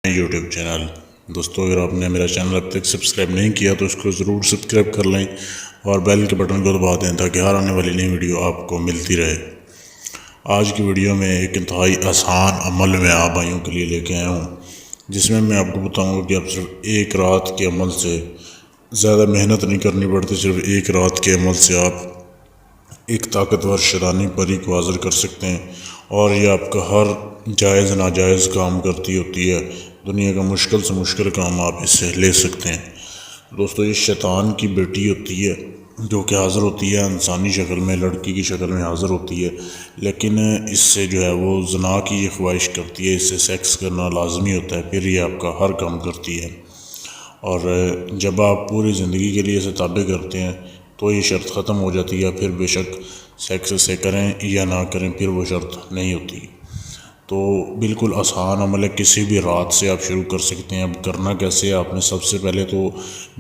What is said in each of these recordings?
YouTube channel. दोस्तों अगर आपने मेरा चैनल अब तक सब्सक्राइब नहीं किया तो इसको ज़रूर सब्सक्राइब कर लें और बेल के बटन को दबा दें ताकि हर आने वाली नई वीडियो आपको मिलती रहे। आज की वीडियो में एक इंतहाई आसान अमल में आप भाइयों के लिए लेके आया हूँ, जिसमें मैं आपको बताऊँगा कि आप सिर्फ एक रात के अमल से ज़्यादा मेहनत नहीं करनी पड़ती। सिर्फ एक रात के अमल से आप एक ताकतवर शैतानी परी को हाज़िर कर सकते हैं और ये आपका हर जायज़ नाजायज़ काम करती होती है। दुनिया का मुश्किल से मुश्किल काम आप इससे ले सकते हैं। दोस्तों ये शैतान की बेटी होती है जो कि हाज़िर होती है इंसानी शक्ल में, लड़की की शक्ल में हाज़िर होती है, लेकिन इससे जो है वो ज़ना की ख्वाहिश करती है, इससे सेक्स करना लाजमी होता है, फिर ये आपका हर काम करती है। और जब आप पूरी ज़िंदगी के लिए इसे ताबे करते हैं तो ये शर्त ख़त्म हो जाती है। फिर बेशक सेक्स से करें या ना करें, फिर वो शर्त नहीं होती। तो बिल्कुल आसान अमल है, किसी भी रात से आप शुरू कर सकते हैं। अब करना कैसे है, आपने सबसे पहले तो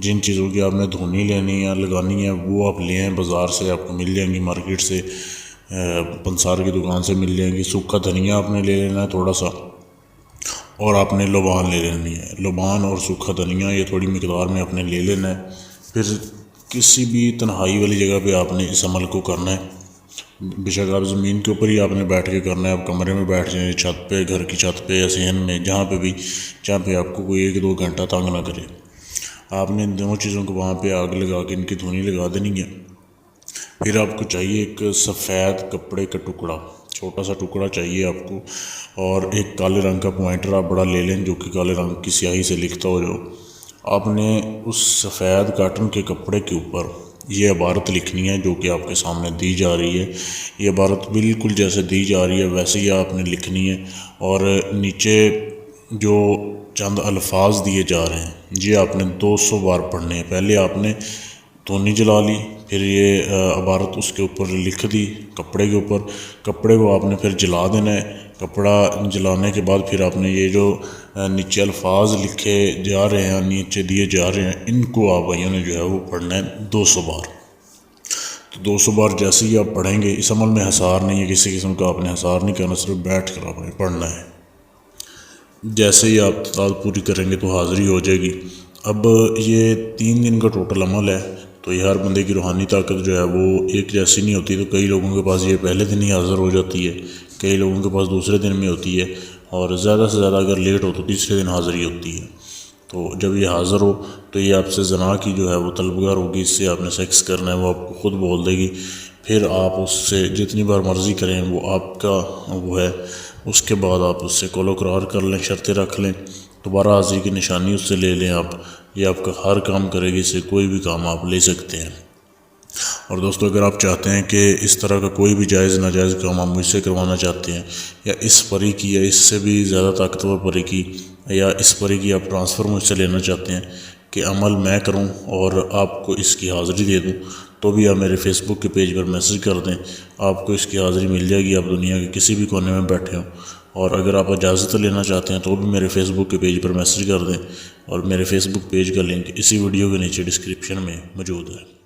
जिन चीज़ों की आपने धुनी लेनी है लगानी है वो आप ले आएँ बाज़ार से, आपको मिल जाएंगी, मार्केट से, पंसार की दुकान से मिल जाएंगी। सूखा धनिया आपने ले लेना है थोड़ा सा, और आपने लुबान ले लेनी है। लुबान और सूखा धनिया ये थोड़ी मिकदार में आपने ले लेना है। फिर किसी भी तन्हाई वाली जगह पे आपने इस अमल को करना है। बेशक आप ज़मीन के ऊपर ही आपने बैठ के करना है, आप कमरे में बैठ जाएँ, छत पे, घर की छत पे या सहन में, जहाँ पे आपको कोई 1-2 घंटा तंग ना करे। आपने इन दोनों चीज़ों को वहाँ पे आग लगा के इनकी धुनी लगा देनी है। फिर आपको चाहिए एक सफ़ेद कपड़े का टुकड़ा, छोटा सा टुकड़ा चाहिए आपको, और एक काले रंग का पॉइंटर आप बड़ा ले लें जो कि काले रंग की स्याही से लिखता हो। जो आपने उस सफ़ेद काटन के कपड़े के ऊपर ये इबारत लिखनी है जो कि आपके सामने दी जा रही है। ये इबारत बिल्कुल जैसे दी जा रही है वैसे ही आपने लिखनी है, और नीचे जो चंद अल्फाज दिए जा रहे हैं ये आपने 200 बार पढ़ने हैं। पहले आपने धुनी जला ली, फिर ये इबारत उसके ऊपर लिख दी कपड़े के ऊपर। कपड़े को आपने फिर जला देना है। कपड़ा जलाने के बाद फिर आपने ये जो नीचे अल्फाज लिखे जा रहे हैं, नीचे दिए जा रहे हैं, इनको आप भाइयों ने जो है वो पढ़ना है 200 बार। तो 200 बार जैसे ही आप पढ़ेंगे, इस अमल में हसार नहीं है, किसी किस्म का आपने हसार नहीं करना, सिर्फ बैठ कर आपने पढ़ना है। जैसे ही आप तादाद पूरी करेंगे तो हाज़िरी हो जाएगी। अब ये 3 दिन का टोटल अमल है, तो ये हर बंदे की रूहानी ताकत जो है वो एक जैसी नहीं होती। तो कई लोगों के पास ये पहले दिन ही हाज़िर हो जाती है, कई लोगों के पास दूसरे दिन में होती है, और ज़्यादा से ज़्यादा अगर लेट हो तो तीसरे दिन हाज़िरी होती है। तो जब ये हाज़िर हो तो ये आपसे ज़ना की जो है वो तलबगार होगी, इससे आपने सेक्स करना है, वो आपको ख़ुद बोल देगी। फिर आप उससे जितनी बार मर्ज़ी करें वो आपका वो है। उसके बाद आप उससे कौलो करार कर लें, शर्तें रख लें, दोबारा हाज़िरी की निशानी उससे ले लें आप। ये आपका हर काम करेगी, इससे कोई भी काम आप ले सकते हैं। और दोस्तों अगर आप चाहते हैं कि इस तरह का कोई भी जायज़ नाजायज़ काम आप मुझसे करवाना चाहते हैं, या इस परी की या इससे भी ज़्यादा ताकतवर परी की या इस परी की आप ट्रांसफ़र मुझसे लेना चाहते हैं कि अमल मैं करूं और आपको इसकी हाज़िरी दे दूं, तो भी आप मेरे फेसबुक के पेज पर मैसेज कर दें, आपको इसकी हाज़िरी मिल जाएगी। आप दुनिया के किसी भी कोने में बैठे हों। और अगर आप इजाज़त लेना चाहते हैं तो भी मेरे फेसबुक के पेज पर मैसेज कर दें, और मेरे फेसबुक पेज का लिंक इसी वीडियो के नीचे डिस्क्रिप्शन में मौजूद है।